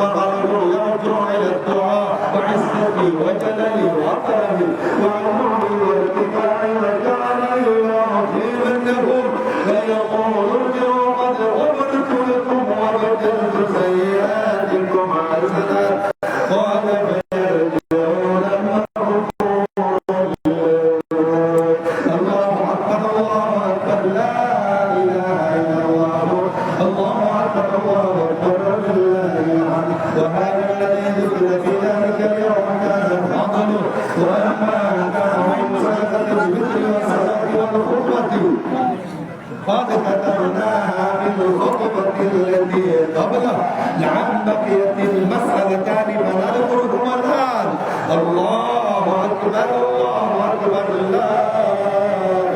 يرجع إلى الدعاء وعزتي وجلالي وأكرمي وعلومي وارتفاعي وجعلني رحيما لهم فيقول ارجعوا قد غفرت لكم وبدلت سيئاتكم حسنات قال فيرجعون الله أكبر الله أكبر لا إله إلا الله الله أكبر الله أكبر لله الحمد وهذا الذي ذكر في ذلك اليوم كان فضله ولما كان من صدقة الذكر والصلاة والخطبة قد كتبناها في الخطبة التي قبله لعن بقيت المسألتان فنذكرهما الآن الله أكبر الله أكبر لا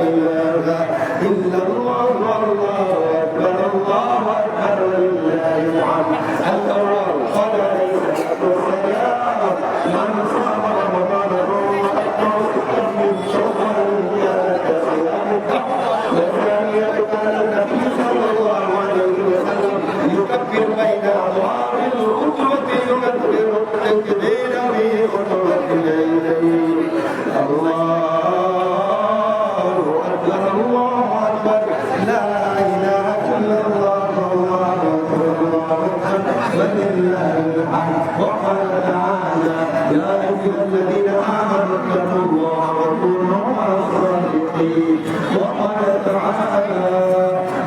إله إلا الله والله أكبر الله أكبر لله الحمد الأول قال عليه الصلاة والسلام من صام رمضان من شهر والثانية كان النبي صلى الله عليه وسلم يكبر بين أظهار الخطبة يكبر التكبير في خطبة العيدين الله أكبر الله أكبر لا إله إلا الله الله أكبر الله أكبر ولله الحمد وقال تعالى يا أيها الذين آمنوا اتقوا الله وكونوا مع الصادقين وقال تعالى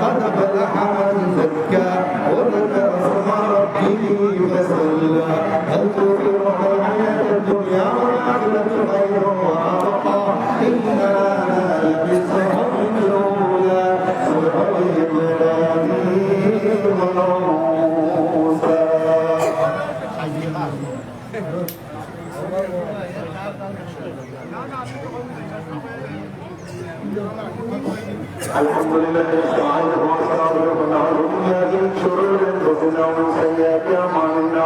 قد أفلح من زكى وذكر اسم ربه فصلى هل تؤثرون الحياة الدنيا والآخرة خير وأبقى إنا لفي صحف الأولى صحف إبراهيم وموسى الحمد لله نستعينه ونستغفره ونعوذ بالله من شرور انفسنا ومن سيئات اعمالنا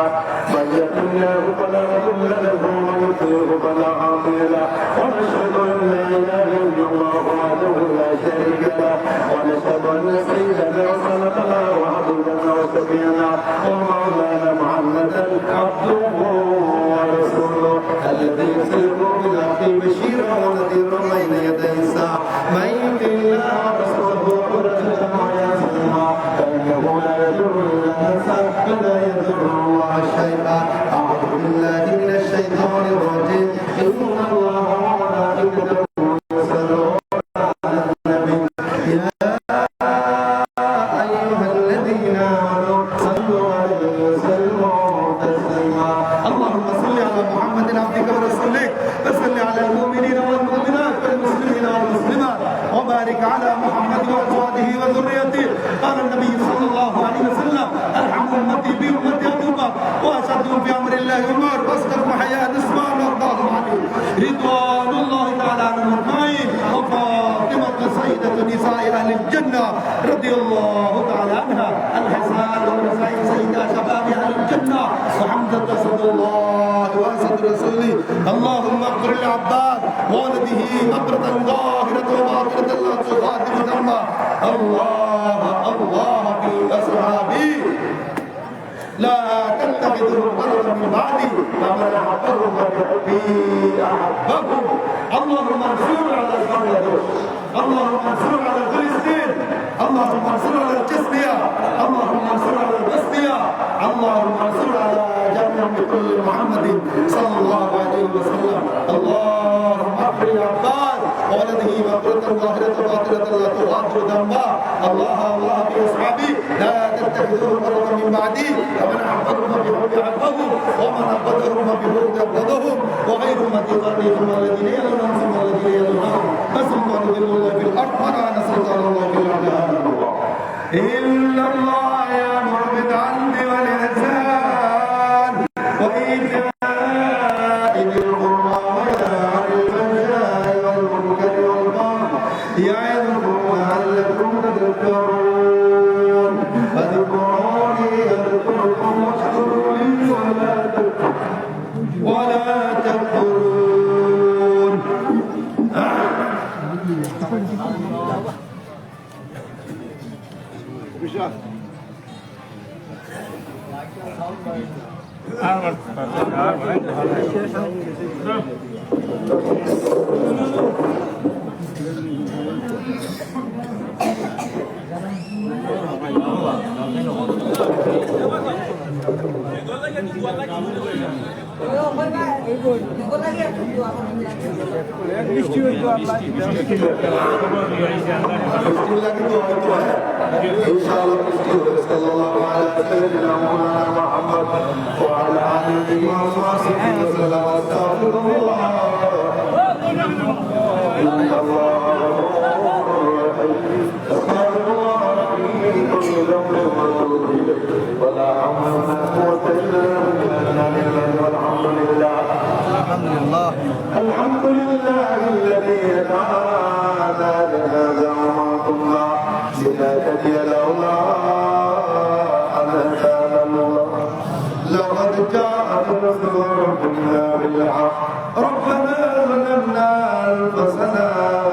من يهده الله فلا مضل له ومن يضلل فلا هادي له ونشهد ان لا اله الا الله وحده لا شريك له ونشهد ان سيدنا وسندنا وحبيبنا وشفيعنا ومولانا محمدا عبده ورسوله الذي يرسله بالحق بشيرا ونذيرا بين يدي الساعه من يطع الله ورسوله ورسوله ويسمع فانه لا يضر الناس ولا يضر الله شيئا اعوذ بالله من الشيطان الرجيم ان الله وملائكته يصلون على النبي يا ايها الذين امنوا صلوا عليه وسلموا تسليما اللهم صل على محمد عبدك ورسولك وصل على المؤمنين والمؤمنات والمسلمين والمسلمات وبارك على محمد وازواجه وذريته قال النبي صلى الله عليه وسلم ارحم امتي بامتي ابو بكر واشهدهم في امر الله عمر واصدق حياه عثمان رضي الله عنه رضوان الله تعالى عنهم اجمعين وفاطمه سيده نساء اهل الجنه رضي الله تعالى عنها الحسن والحسين سيدا شباب اهل الجنه وحمزه اسد الله واسد رسوله اللهم اغفر للعباس وولده نظرة ظاهرة وباطنة لا تغادر ذنبا الله الله في أصحابي لا تتخذوا قدرا من بعدي فمن أحبهم فبحبي أحبهم اللهم انصر على البنغلاديش اللهم انصر على فلسطين اللهم انصر على الجزيرة اللهم انصر على البسطية اللهم انصر على جميع كل محمد صلى الله عليه وسلم اللهم اغفر للعباس وولده مغفرة ظاهرة باطنة لا تغادر ذنبا الله الله في أصحابي لا تتخذوا قدرا من بعدي فمن أحبهم فبحب أحبهم ومن أبغضهم فببغض أبغضهم وغير أمتي قرني ثم الذين يلونهم ثم الذين يلونهم فسلطان ذل الله في الأرض وكان سلطان الله في الأرض إن الله يأمر بالعدل والإحسان وإيتاء ذي القربى وينهى عن الفحشاء والمنكر والبغي يعظكم لعلكم تذكرون فاذكروني أذكركم واشكروا لي ولا تكفرون Güzel. الحمد لله الذي هدانا لهذا وما كنا لنهتدي لولا أن هدانا الله لقد جاءت رسل ربنا بالحق ربنا ظلمنا أنفسنا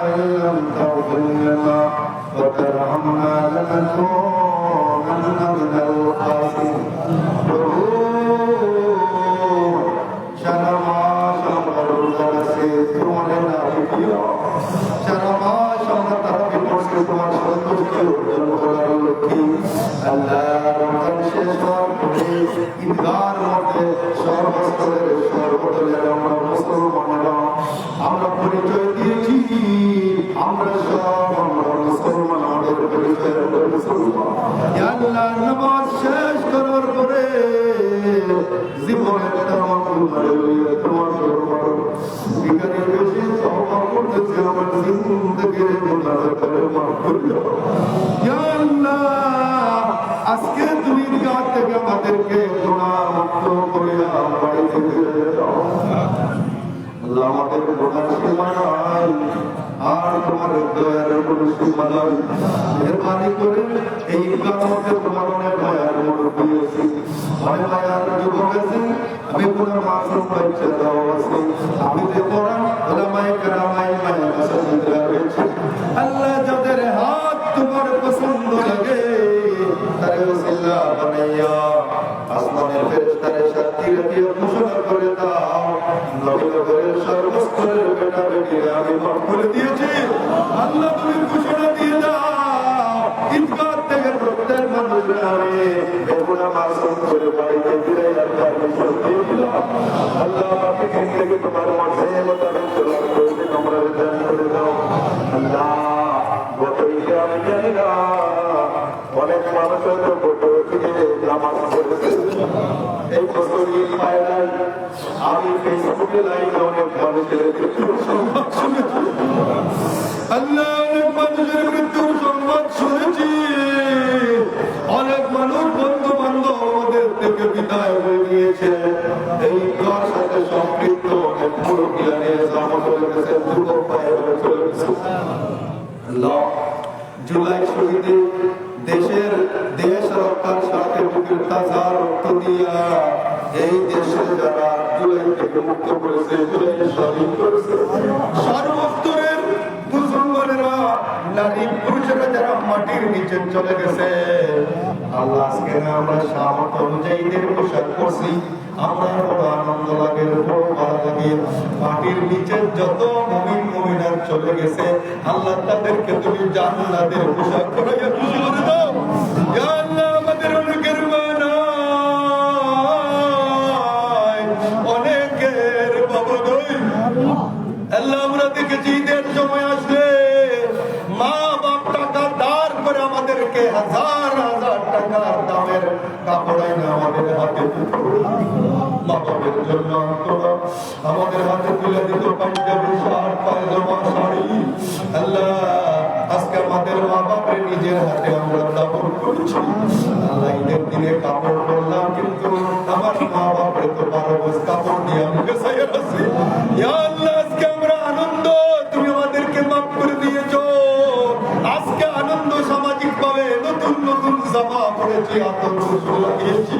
إن لم تغفر لنا وترحمنا لنكونن من الخاسرين আমরা পরিচয় দিয়েছি আমরা সব আমরা মুসলমান আমাদের পরিচয় মুসলমান নামাজ শেষ করার পরে জীবনের তোমার বিজ্ঞানের বেশি তওবা করতেছি আমার জিন্দেগির গুনাহ করে মাফ করে দাও ইয়া আল্লাহ আজকে তুমি গাত থেকে আমাদেরকে গুনাহ মুক্ত করে বাড়িতে ফিরে দাও আল্লাহ আমাদের গুনাহ সীমা নাই আর তোমার দয়ার কোনো সীমা নাই মেহরবানি করে এই গ্রামে তোমার অনেক মায়ার মুরব্বী আছে অনেক মায়ার যুবক আছে আমি কোনো মাসুম বাচ্চা দাও আছে আমি যে কোরআন ওলামায়ে কেরামায়ে মায়া মাসাজিদরা রয়েছে আল্লাহ যাদের হাত তোমার পছন্দ লাগে তারে ওসিলা বানাইয়া আসমানের ফেরেশতাদের সাথে রেখে ঘোষণা করে দাও নবীর সর্বস্তরের বেটা বেটিরা আমি মাফ করে দিয়েছি আল্লাহ তুমি ঘোষণা দিয়ে দাও ইনকার থেকে প্রত্যেক মানুষের আমি বেগুনা মাসুম করে বাড়িতে ফিরে যাওয়ার শক্তি দিলাম আল্লাহ বাকি দিন থেকে তোমার মধ্যে মোতাবেক চলার তৌফিক আমরা দান করে দাও আল্লাহ গত ঈদে আমি জানি না অনেক মানুষের ফটো থেকে নামাজ পড়েছে এই বছর ঈদ পায় নাই আমি ফেসবুকে লাইভে অনেক মানুষের সংবাদ শুনেছি আল্লাহ অনেক মানুষের মৃত্যুর সংবাদ শুনেছি অনেক মানুষ বন্ধু বান্ধব আমাদের থেকে বিদায় হয়ে গিয়েছে এই তার সাথে সম্পৃক্ত অনেক মুরব্বী নিয়ে জামা চলে গেছে যুবক ভাইয়েরা চলে গেছে জুলাই শহীদে দেশ রক্ষার সাথে বুকের তাজা রক্ত দিয়া এই দেশে যারা জুলাই থেকে মুক্ত করেছে জুলাই স্বাধীন করেছে সর্বস্তরের মুসলমানেরা নারী পুরুষেরা যারা মাটির নিচে চলে গেছে আল্লাহ আজকে আমরা সামর্থ্য অনুযায়ী ঈদের পোশাক পরছি আমরা বড় আনন্দ লাগে বড় ভালো লাগে মাটির নিচে যত মুমিন মুমিনাত চলে গেছে আল্লাহ তাদেরকে তুমি জান্নাতের পোশাক পরাইয়া খুশি করে দাও ইয়া আল্লাহ আমাদের অনেকের মানায় অনেকের বাবা গই আল্লাহ আমরা দেখেছি ঈদের সময় আসলে মা বাপ টাকা ধার করে আমাদেরকে হাজার হাজার টাকার দামের কাপড় এনে আমাদের হাতে মা বাপের জন্য আমাদের হাতে তুলে দিত পাঞ্জাবি শার্ট পায়জামা শাড়ি আল্লাহ আজকে আমাদের মা বাপের নিজের হাতে আমরা দাপন করছি আল্লাহ ঈদের দিনে কাপড় পরলাম কিন্তু আমার মা বাপের তো 12 বছর কাপড় দিয়ে আমি বেসাইয়া আছি ইয়া আল্লাহ আজকে আমরা আনন্দ তুমি আমাদেরকে মাফ করে দিয়েছো আজকে আনন্দ সামাজিক ভাবে নতুন নতুন জামা পরেছি আতঙ্ক লাগিয়েছি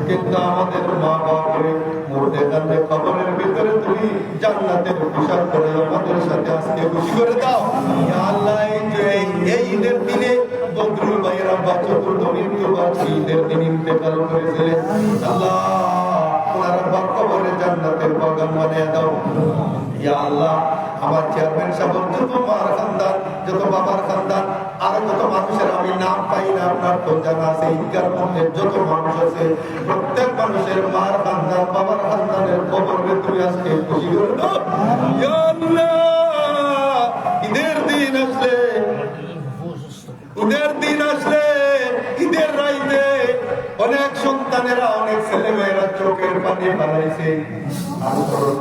কিন্তু আমাদের মা বাপের মুর্দে দানে কবরের ভিতরে তুমি জান্নাতের পোশাক পরে আমাদের সাথে আজকে খুশি করে দাও ইয়া আল্লাহ এই ঈদের দিনে বদরুল ভাইয়ের আব্বা চতুর্থ মৃত্যু বার্ষিকী ঈদের দিন ইন্তেকাল করেছিলেন আল্লাহ জান্নাতের বাগান বানিয়ে দাও। ইয়া আল্লাহ, আমার চেয়ারম্যান সাহেব, যত মার খানদান, যত বাবার খানদান, আর যত মানুষের আমি নাম পাই না, আপনার তো জানা আছে। ঈদগার মধ্যে যত মানুষ আছে, প্রত্যেক মানুষের মার খানদান, বাবার খানদানের খবরে তুমি আজকে খুশি করে দাও। ইয়া আল্লাহ, ঈদের দিন আসলে, ঈদের দিন আসলে, ঈদের রাইতে অনেক সন্তানেরা, অনেক ছেলে মেয়েরা চোখের পানি বানাইছে,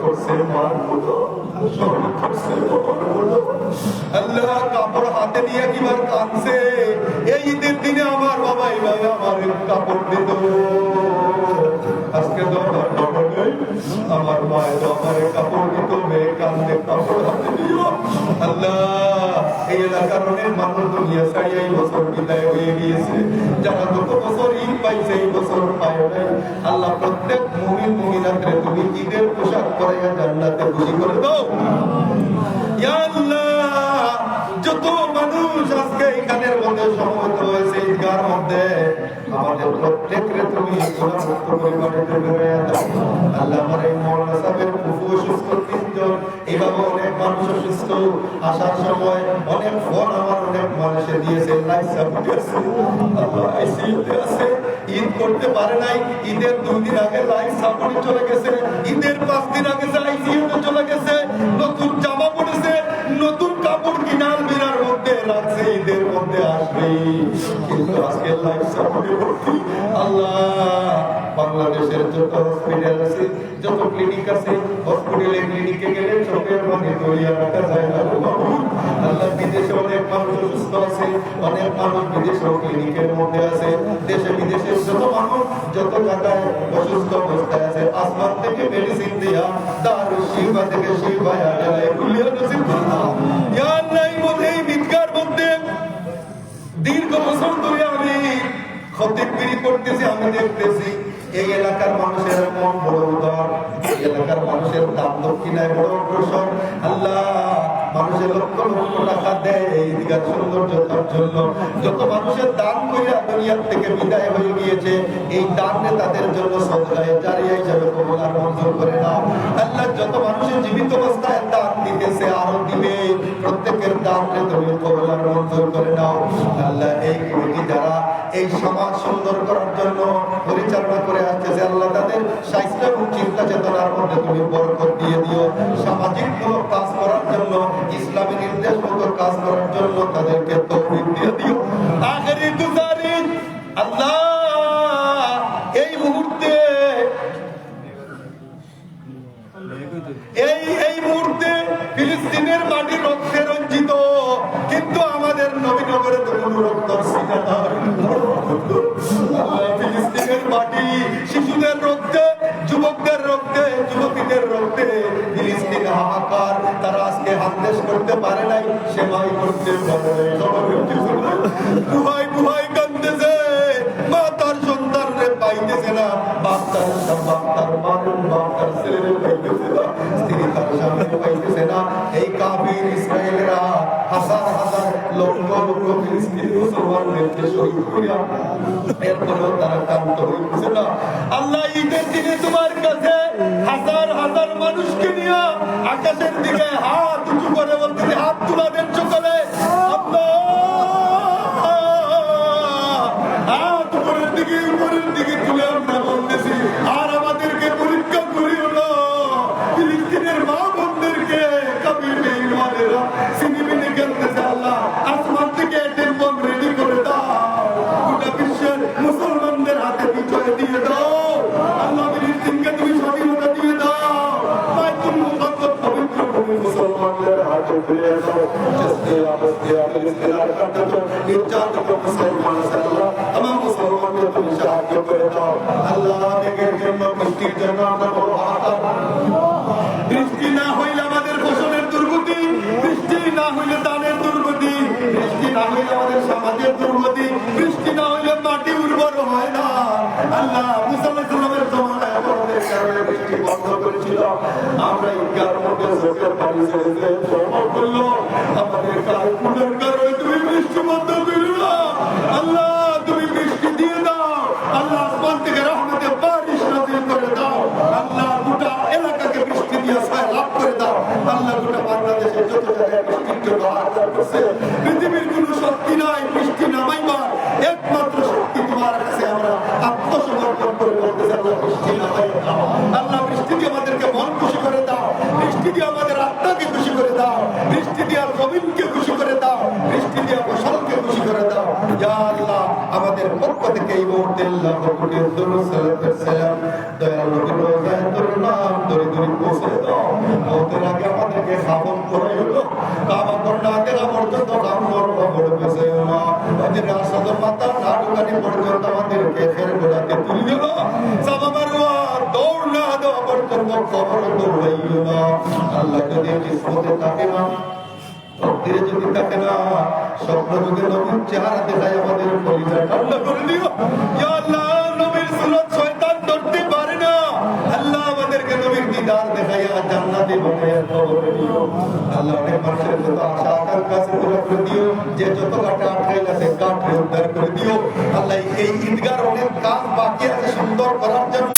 করছে মার গুলো, আল্লাহ কাপড় হাতে নিয়ে কিবার কাঁদছে। এই ঈদের দিনে আমার বাবা এইভাবে আমার কাপড় দিত। আজকে তো আমার বাবা নেই, আমার মায়ের আমার কাপড় দিত, মেয়ে কান্দে কাপড় হাতে দিও। আল্লাহ, এই এলাকার অনেক মানুষ দুনিয়া ছাড়িয়ে এই বছর বিদায় হয়ে গিয়েছে। যারা গত বছর ঈদ পাইছে, এই বছর পায় নাই। আল্লাহ, প্রত্যেক মুমিন মুমিনাতরে তুমি ঈদের পোশাক পরাইয়া জান্নাতে খুশি করে দাও। ইয়া আল্লাহ, যত মানুষ আজকে এখানের মধ্যে সমবেত হয়েছে ঈদগার মধ্যে, আমাদের প্রত্যেককে তুমি গুনাহমুক্ত পরিবারে করে দাও। আল্লাহ, আমার এই মাওলানা সাহেবের ফুফু অসুস্থ, তিনজন, এইভাবে অনেক মানুষ অসুস্থ। আসার সময় অনেক ফোন আমার অনেক মানুষে দিয়েছে, লাইফ সাপোর্ট আছে, আল্লাহ আইসিইউতে আছে, ঈদ করতে পারে নাই। ঈদের 2 দিন আগে লাইফ সাপোর্টে চলে গেছে, ঈদের 5 দিন আগে আইসিইউতে চলে গেছে। নতুন জামা পড়েছে, নতুন কাপড় কিনার বিনার মধ্যে রাখছে, ঈদের মধ্যে আসবে, কিন্তু আজকে লাইফ সাপোর্টে ভর্তি। আল্লাহ, বাংলাদেশের যত হসপিটাল আছে, যত ক্লিনিক আছে, হসপিটালে ক্লিনিকে গেলে চোখের পানি তৈরিয়া রাখা যায় না। আল্লাহ, বিদেশে অনেক মানুষ অসুস্থ আছে, অনেক মানুষ বিদেশে ক্লিনিকের মধ্যে আছে। দেশে বিদেশে যত মানুষ যত জায়গায় অসুস্থ অবস্থায় আছে, আসমান থেকে মেডিসিন দিয়া দারুল শিফা থেকে শিফা আলাইহি কুল্লিয়া নসিব করে দাও। ইয়া আল্লাহ, এই ঈদগার মধ্যে দীর্ঘ বছর ধরে আমি খতিবগিরি করতেছি, আমি দেখতেছি এই এলাকার মানুষের মন বড় উদার, এই এলাকার মানুষের দান দক্ষিণায় বড় অগ্রসর। আল্লাহ, মানুষের লক্ষ লক্ষ টাকা দেয় এই ঈদগাহ সৌন্দর্যতার জন্য। যত মানুষের দান কইরা দুনিয়ার থেকে বিদায় হয়ে গিয়েছে, এই দানে তাদের জন্য সদকায়ে জারিয়া হিসেবে কবুল আর মঞ্জুর করে নাও। আল্লাহ, যত মানুষের জীবিত অবস্থায় দান দিতেছে, আরো দিবে, প্রত্যেকের দানকে তুমি কবুল আর মঞ্জুর করে নাও। আল্লাহ, এই কমিটি যারা এই সমাজ সুন্দর করার জন্য পরিচালনা করে আসতেছে, আল্লাহ, তাদের স্বাস্থ্য এবং চিন্তা চেতনার মধ্যে তুমি বরকত দিয়ে দিও। সামাজিক কোনো কাজ করার জন্য, ইসলামী নির্দেশ মতো কাজ করার জন্য তাদেরকে তৌফিক দিয়ে দিও। আখেরি গুজারিশ, আল্লাহ, এই মুহূর্তে ফিলিস্তিনের মাটি রক্তে রঞ্জিত, কিন্তু আমাদের নবীনগরে তো কোনো রক্ত ছিটা নাই। ফিলিস্তিনের মাটি শিশুদের রক্তে, যুবকদের রক্তে, যুবতীদের রক্তে ফিলিস্তিন হাহাকার। তারা আজকে হাতদেশ করতে পারে নাই, সেবাই করতে পারে নাই, বুহাই বুহাই কাঁদতেছে, মা তার সন্তানরে পাইতেছে না, বাপ তার মানুষ, বাপ তার ছেলেরে পাইতেছে না, স্ত্রী তার স্বামী পাইতেছে না। এই কাফির ইসরায়েলরা হাজার হাজার লক্ষ লক্ষ ফিলিস্তিনি মুসলমানদেরকে শহীদ করিয়া এরপরেও তারা ক্লান্ত হইতেছে না। আল্লাহ, ঈদের দিনে তোমার কাছে হাজার হাজার মানুষকে নিয়ে আকাশের দিকে হাত উঁচু করে বলতেছে, হাত তুলা দেন সকলে, হাত উপরের দিকে তুলে আমরা বলতেছি, আর আমাদেরকে পরীক্ষা করিও না। ফিলিস্তিনের মা বোনদেরকে কাবির বেঈমানেরা সিনেমিনে খেলতেছে, আল্লাহ, আসমান থেকে এটেম বম রেডি করে দাও, গোটা বিশ্বের মুসলমানদের হাতে বিজয় দিয়ে দাও। আল্লাহ, ফিলিস্তিনকে তুমি স্বাধীনতা দিয়ে দাও, বাইতুল মুকাদ্দাস পবিত্র ভূমি মুসলমানদের হাতে দিয়ে দাও। जिसके आपत्ति ফিলিস্তিনের কাছে নির্যাতিত মুসলমান আল্লাহ, আমার মুসলমানদের তুমি সাহায্য করে দাও। আল্লাহ, মেঘের জন্য, বৃষ্টির জন্য আমরা বড় হাহাকার। বৃষ্টি না হইলে আমাদের ফসলের দুর্গতি, বৃষ্টি না হইলে দানের দুর্গতি, বৃষ্টি না হইলে আমাদের সমাজের দুর্গতি, বৃষ্টি না হইলে মাটি উর্বর হয় না। আল্লাহ, মুসা আলাইহিস সালামের জমানায় আমাদের কারণে বৃষ্টি বন্ধ করেছিল, আমরা ঈদগাহর মধ্যে চোখের পানি ছেড়ে তওবা করল, আমাদের কারণের কারণে তুমি বৃষ্টি বন্ধ করো না। আল্লাহ, তুমি বৃষ্টি দিয়ে দাও। আল্লাহ, আসমান থেকে রহমতের বারিশ নাযিল করে দাও। আল্লাহ, গোটা এলাকা যত জায়গায় বৃষ্টির জন্য হাহাকার করছে, পৃথিবীর কোনো শক্তি নাই বৃষ্টি নামাইবার, একমাত্র শক্তি তোমার কাছে আমরা আত্মসমর্পণ করে বলতেছি, আল্লাহ বৃষ্টি নামাই দাও। আল্লাহ বৃষ্টি দিয়ে আমাদেরকে মন খুশি করে দাও, বৃষ্টি দিয়ে আমাদের আত্মাকে খুশি করে দাও, বৃষ্টি দিয়ে জমিনকে খুশি করে দাও, বৃষ্টি দিয়ে ফসলকে খুশি করে দাও। ইয়া আল্লাহ, আমাদের পক্ষ থেকে এই মুহূর্তে আল্লাহ কোটি দরুদ সালাম দয়াল নবীর রওজায় তোর নাম ধরে ধরে পৌঁছে দাও। মওতের আগে আমাদেরকে খাবন করে হলো কাবা করনা দেওয়া পর্যন্ত নাম করব বড় পৌঁছে না, আমাদের আসাদ মাতা না দোকানি পর্যন্ত আমাদেরকে ফের গোড়াতে তুলে দিল, সাবা মারওয়া দৌড় না দেওয়া পর্যন্ত কবর দৌড়াইও না। আল্লাহ যদি কিসমতে থাকে না, তকদিরে যদি থাকে না, স্বপ্ন যুগে নবীর চেহারা দেখায় আমাদের কলিজা ঠান্ডা করে দিও। ইয়া আল্লাহ, নবীর সুরত শয়তান ধরতে পারে না, আল্লাহ আমাদেরকে নবীর দিদার দেখাইয়া জান্নাতে বানাইয়া কবরে দিও। আল্লাহ অনেক মানুষের যত আশা আকাঙ্ক্ষা আছে পুরো করে দিও, যে যত কাটা আটকাইল আছে কাঠে উদ্ধার করে দিও। আল্লাহ এই ঈদগার অনেক কাজ বাকি আছে সুন্দর করার জন্য,